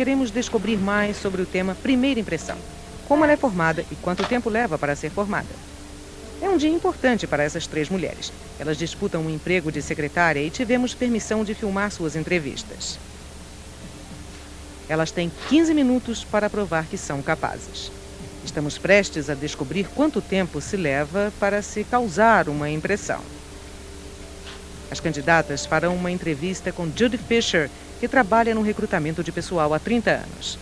queremos descobrir mais sobre o tema primeira impressão. Como ela é formada e quanto tempo leva para ser formada. É um dia importante para essas 3 mulheres. Elas disputam um emprego de secretária e tivemos permissão de filmar suas entrevistas. Elas têm 15 minutos para provar que são capazes. Estamos prestes a descobrir quanto tempo se leva para se causar uma impressão. As candidatas farão uma entrevista com Judy Fisher, que trabalha no recrutamento de pessoal há 30 anos.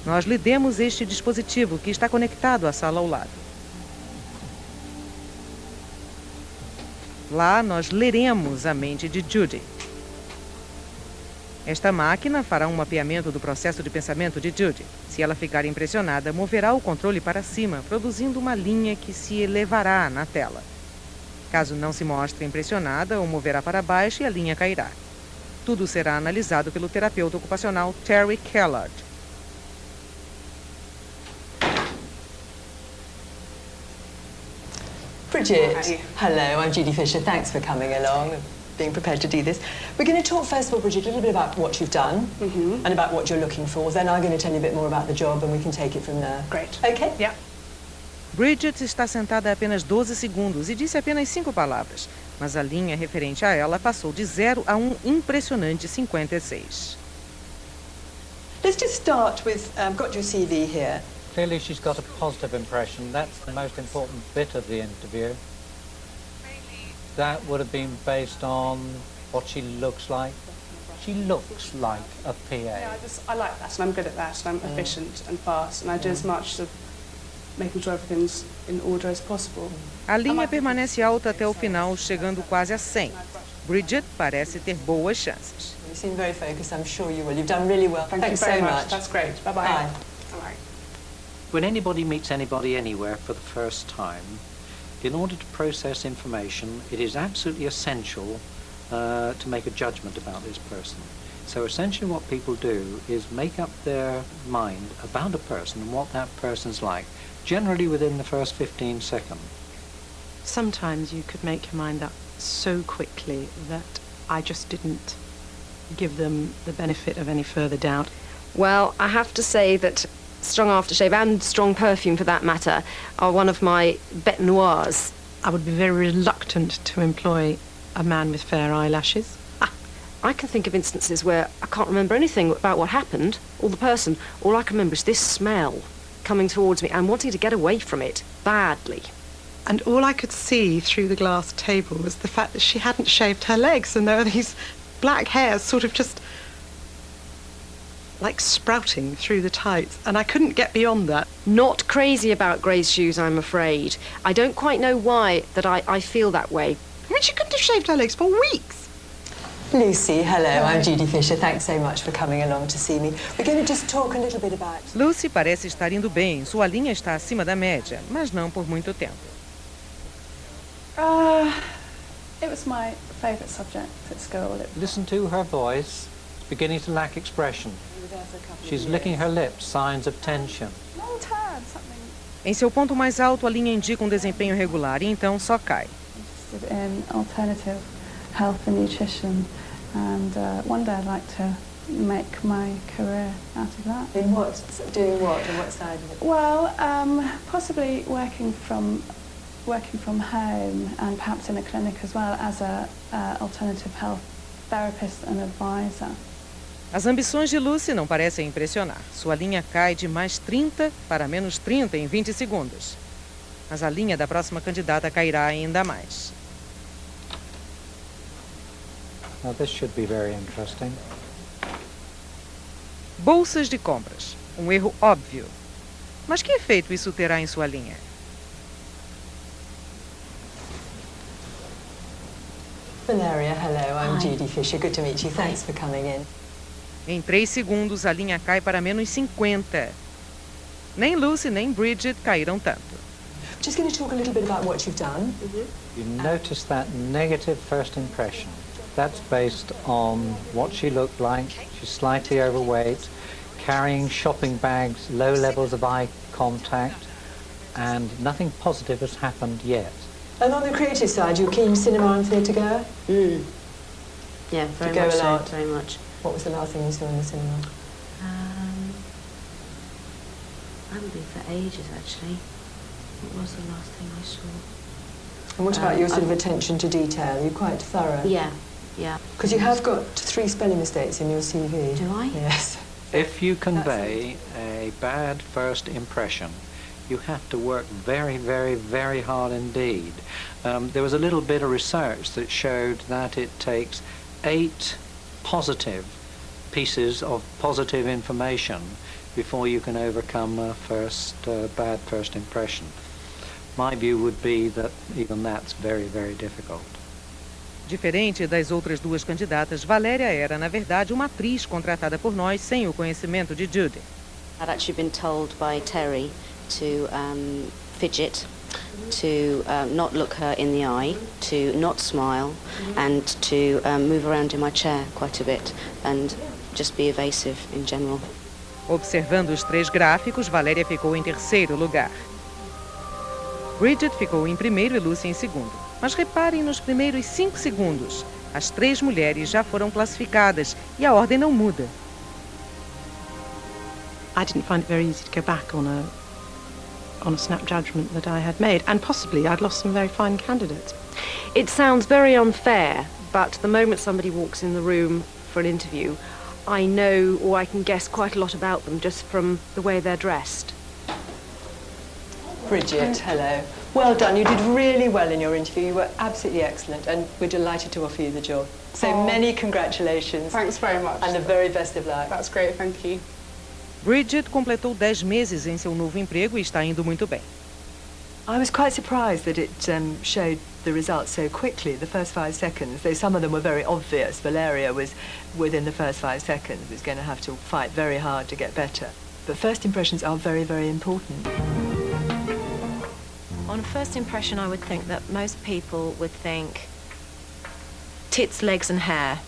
Nós lhe demos este dispositivo que está conectado à sala ao lado. Lá nós leremos a mente de Judy. Esta máquina fará um mapeamento do processo de pensamento de Judy. Se ela ficar impressionada, moverá o controle para cima, produzindo uma linha que se elevará na tela. Caso não se mostre impressionada, o moverá para baixo e a linha cairá. Tudo será analisado pelo terapeuta ocupacional Terry Kellard. Bridget, hello, I'm Judy Fisher. Thanks for coming along and being prepared to do this. We're going to talk first of all, Bridget, a little bit about what you've done and about what you're looking for. Then I'm going to tell you a bit more about the job and we can take it from there. Great. Okay? Yeah. Bridget está sentada há apenas 12 segundos e disse apenas 5 palavras, mas a linha referente a ela passou de 0 a um impressionante 56. Let's just start with, got your CV here. Clearly she's got a positive impression. That's the most important bit of the interview. That would have been based on what she looks like. She looks like a PA. Yeah, I like that, and I'm good at that, and I'm efficient and fast, and I do as much of making sure everything's in order as possible. A linha permanece alta até o final, chegando quase a 100. Bridget parece ter boas chances. You seem very focused. I'm sure you will. You've done really well. Thank you very much. That's great. Bye-bye. Bye. Bye. When anybody meets anybody anywhere for the first time, in order to process information, it is absolutely essential to make a judgment about this person. So essentially what people do is make up their mind about a person and what that person's like, generally within the first 15 seconds. Sometimes you could make your mind up so quickly that I just didn't give them the benefit of any further doubt. Well, I have to say that strong aftershave and strong perfume, for that matter, are one of my bête noires. I would be very reluctant to employ a man with fair eyelashes. I can think of instances where I can't remember anything about what happened, or the person. All I can remember is this smell coming towards me and wanting to get away from it badly. And all I could see through the glass table was the fact that she hadn't shaved her legs, and there were these black hairs sort of just like sprouting through the tights, and I couldn't get beyond that. Not crazy about Gray's shoes, I'm afraid. I don't quite know why that I feel that way. I mean, she couldn't have shaved her legs for weeks. Lucy, hello, I'm Judy Fisher. Thanks so much for coming along to see me. We're going to just talk a little bit about... Lucy parece estar indo bem. Sua linha está acima da média, mas não por muito tempo. It was my favourite subject at school. Listen to her voice. It's beginning to lack expression. She's licking her lips, signs of tension. Long term, something. Em seu ponto mais alto, a linha indica um desempenho regular e então só cai. Interested in alternative health and nutrition, and one day I'd like to make my career out of that. In what? Doing what? On what side of it? Well, possibly working from home and perhaps in a clinic as well as a alternative health therapist and advisor. As ambições de Lucy não parecem impressionar. Sua linha cai de mais 30 para menos 30 em 20 segundos. Mas a linha da próxima candidata cairá ainda mais. Now this should be very interesting. Bolsas de compras. Um erro óbvio. Mas que efeito isso terá em sua linha? Valeria, hello, I'm Judy Fisher. Good to meet you. Thanks for coming in. Em 3 segundos, a linha cai para menos 50. Nem Lucy nem Bridget caíram tanto. Just going to talk a little bit about what you've done. You notice that negative first impression. That's based on what she looked like. She's slightly overweight, carrying shopping bags, low levels of eye contact, and nothing positive has happened yet. And on the creative side, you're keen cinema and theatre goer? Yeah, very go much a so, lot? very much. What was the last thing you saw in the cinema? can be for ages, actually. What was the last thing I saw? And what about your sort of attention to detail? You're quite thorough. Yeah. Because you have got 3 spelling mistakes in your CV. Do I? Yes. If you convey a bad first impression, you have to work very, very, very hard indeed. There was a little bit of research that showed that it takes 8 positive pieces of positive information before you can overcome a bad first impression. My view would be that even that's very, very difficult. Diferente das outras 2 candidatas, Valéria era, na verdade, uma atriz contratada por nós sem o conhecimento de Judy. I'd actually been told by Terry to fidget, to not look her in the eye, to not smile, and to move around in my chair quite a bit, and just be evasive in general. Observando os 3 gráficos, Valéria ficou em 3º lugar. Bridget ficou em 1º e Lucy em 2º. Mas reparem nos primeiros 5 segundos. As 3 mulheres já foram classificadas e a ordem não muda. I didn't find it very easy to go back on a snap judgment that I had made, and possibly I'd lost some very fine candidates. It sounds very unfair, but the moment somebody walks in the room for an interview, I know, or I can guess quite a lot about them just from the way they're dressed. Bridget, hello. Well done. You did really well in your interview. You were absolutely excellent, and we're delighted to offer you the job. So many congratulations. Thanks very much. And the very best of luck. That's great, thank you. Bridget completou 10 meses em seu novo emprego e está indo muito bem. I was quite surprised that it showed the results so quickly, the first 5 seconds, though some of them were very obvious. Valeria was, within the first 5 seconds, was going to have to fight very hard to get better. But first impressions are very, very important. On first impression, I would think that most people would think tits, legs and hair.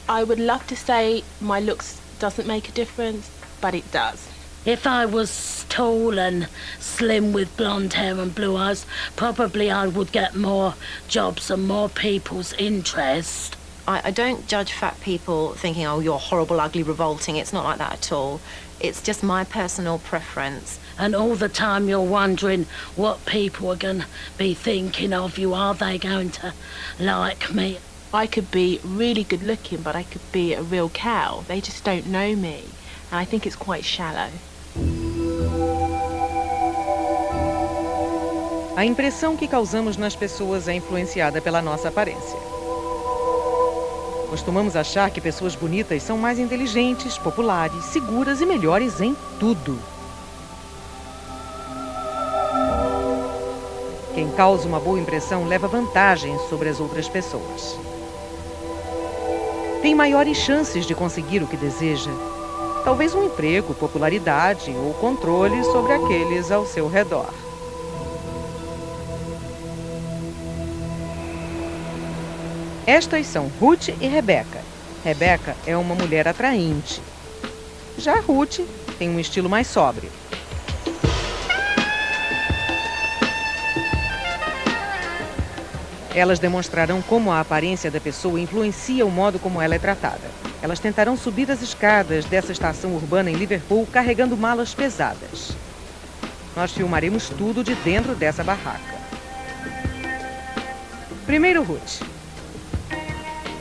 I would love to say my looks doesn't make a difference, but it does. If I was tall and slim with blonde hair and blue eyes, probably I would get more jobs and more people's interest. I don't judge fat people thinking, oh, you're horrible, ugly, revolting. It's not like that at all. It's just my personal preference. And all the time you're wondering what people are going to be thinking of you. Are they going to like me? I could be really good looking, but I could be a real cow. They just don't know me. And I think it's quite shallow. A impressão que causamos nas pessoas é influenciada pela nossa aparência. Costumamos achar que pessoas bonitas são mais inteligentes, populares, seguras e melhores em tudo. Quem causa uma boa impressão leva vantagem sobre as outras pessoas. Tem maiores chances de conseguir o que deseja. Talvez um emprego, popularidade ou controle sobre aqueles ao seu redor. Estas são Ruth e Rebecca. Rebecca é uma mulher atraente. Já Ruth tem um estilo mais sóbrio. Elas demonstrarão como a aparência da pessoa influencia o modo como ela é tratada. Elas tentarão subir as escadas dessa estação urbana em Liverpool carregando malas pesadas. Nós filmaremos tudo de dentro dessa barraca. Primeiro, Ruth.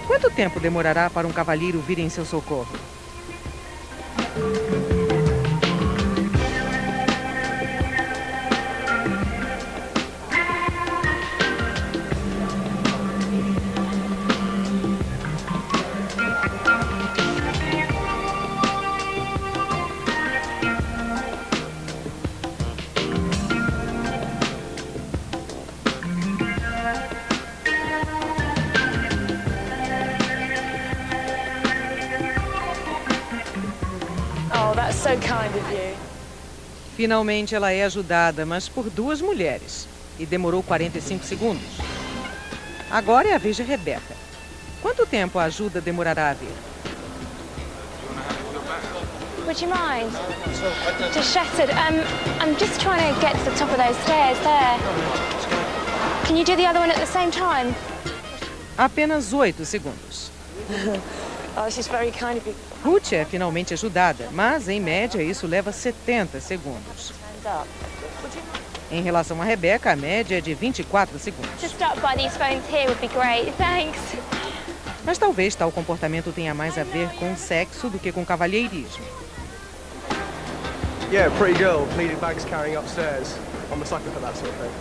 Quanto tempo demorará para um cavalheiro vir em seu socorro? So kind of you. Finalmente ela é ajudada, mas por 2 mulheres. E demorou 45 segundos. Agora é a vez de Rebecca. Quanto tempo a ajuda demorará a vir? Would you mind? Just shattered. I'm just trying to get to the top of those stairs there. Can you do the other one at the same time? Apenas 8 segundos. Oh, this is very kind of you. Ruth é finalmente ajudada, mas, em média, isso leva 70 segundos. Em relação a Rebeca, a média é de 24 segundos. To stop by these phones here would be great. Thanks. Mas talvez tal comportamento tenha mais a ver com sexo do que com cavalheirismo. Yeah, pretty girl needed bags carrying upstairs. I'm a sucker for that sort of thing.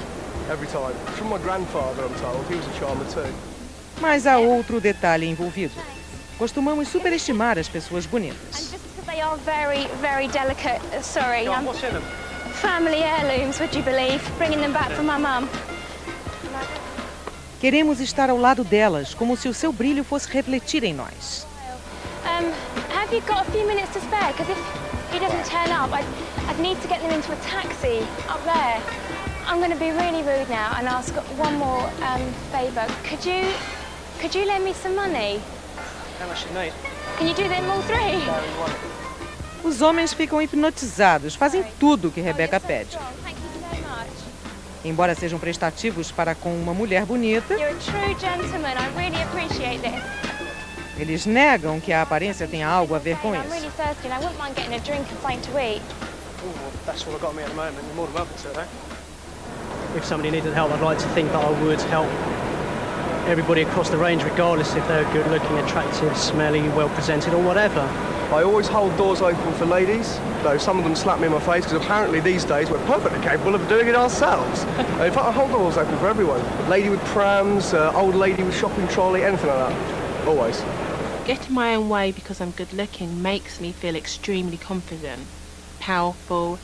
Every time. It's from my grandfather, I'm told. He was a charmer too. Mas há outro detalhe envolvido. Costumamos superestimar as pessoas bonitas. They are very, very delicate. Sorry. What's in them? Family heirlooms, would you believe? Bringing them back from my mum. Queremos estar ao lado delas, como se o seu brilho fosse refletir em nós. Have you got a few minutes to spare? Because if he doesn't turn up, I'd need to get them into a taxi up there. I'm going to be really rude now and ask one more favour. Could you lend me some money? How much you need? Can you do them all three? Os homens ficam hipnotizados, fazem tudo o que Rebeca pede. Thank you so much. Embora sejam prestativos para com uma mulher bonita, You're a true gentleman. I really appreciate this. eles negam que a aparência tenha algo a ver com I'm isso. really thirsty and I wouldn't mind getting a drink and something to eat. Oh, well, that's all I've got me at the moment. You're more than welcome to, eh? If somebody needed help, I'd like to think that I would help everybody across the range, regardless if they're good-looking, attractive, smelly, well-presented, or whatever. I always hold doors open for ladies, though some of them slap me in my face, because apparently these days we're perfectly capable of doing it ourselves. In fact, I hold doors open for everyone. Lady with prams, old lady with shopping trolley, anything like that. Always. Getting my own way because I'm good looking makes me feel extremely confident, powerful,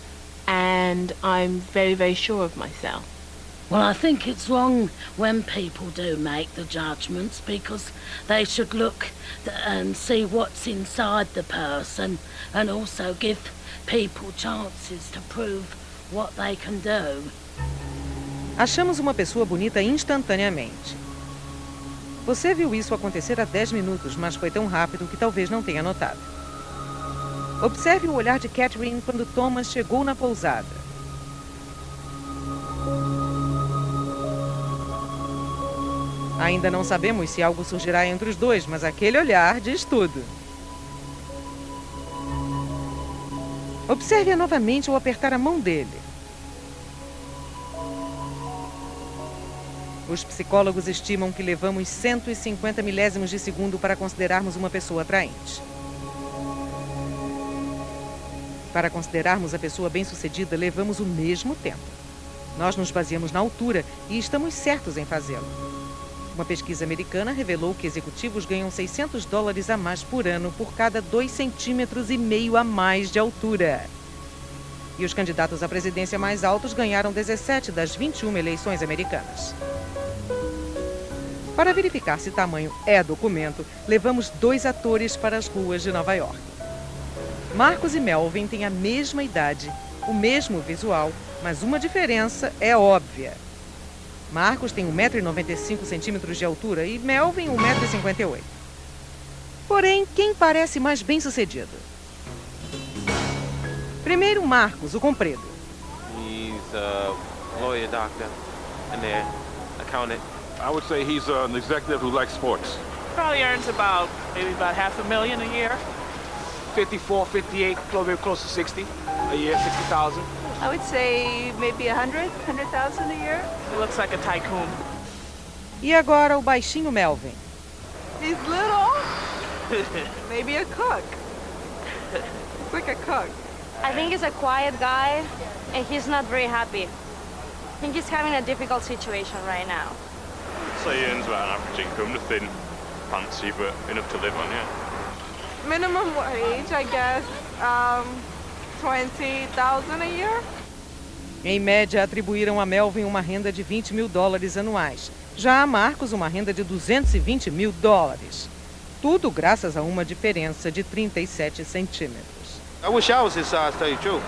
and I'm very, very sure of myself. Well, I think it's wrong when people do make the judgments because they should look and see what's inside the person and also give people chances to prove what they can do. Achamos uma pessoa bonita instantaneamente. Você viu isso acontecer há 10 minutos, mas foi tão rápido que talvez não tenha notado. Observe o olhar de Catherine quando Thomas chegou na pousada. Ainda não sabemos se algo surgirá entre os dois, mas aquele olhar diz tudo. Observe-a novamente ao apertar a mão dele. Os psicólogos estimam que levamos 150 milésimos de segundo para considerarmos uma pessoa atraente. Para considerarmos a pessoa bem-sucedida, levamos o mesmo tempo. Nós nos baseamos na altura e estamos certos em fazê-lo. Uma pesquisa americana revelou que executivos ganham $600 a mais por ano por cada 2,5 centímetros a mais de altura. E os candidatos à presidência mais altos ganharam 17 das 21 eleições americanas. Para verificar se tamanho é documento, levamos 2 atores para as ruas de Nova York. Marcos e Melvin têm a mesma idade, o mesmo visual, mas uma diferença é óbvia. Marcos tem 1,95 m de altura e Melvin 1,58 m. Porém, quem parece mais bem-sucedido? Primeiro, Marcos, o comprido. He's a lawyer, doctor, and an accountant. I would say he's an executive who likes sports. Probably earns maybe about $500,000 a year. 54, 58, maybe close to 60 a year, 60,000. I would say maybe 100,000 a year. He looks like a tycoon. E agora o baixinho Melvin. He's little. Maybe a cook. It's like a cook. I think he's a quiet guy, and he's not very happy. I think he's having a difficult situation right now. So he earns about an average income, nothing fancy, but enough to live on, yeah. Minimum wage, I guess, 20,000 a year. Em média, atribuíram a Melvin uma renda de $20 mil anuais. Já a Marcos, uma renda de $220 mil. Tudo graças a uma diferença de 37 centímetros. I wish I was his size, tell you the truth.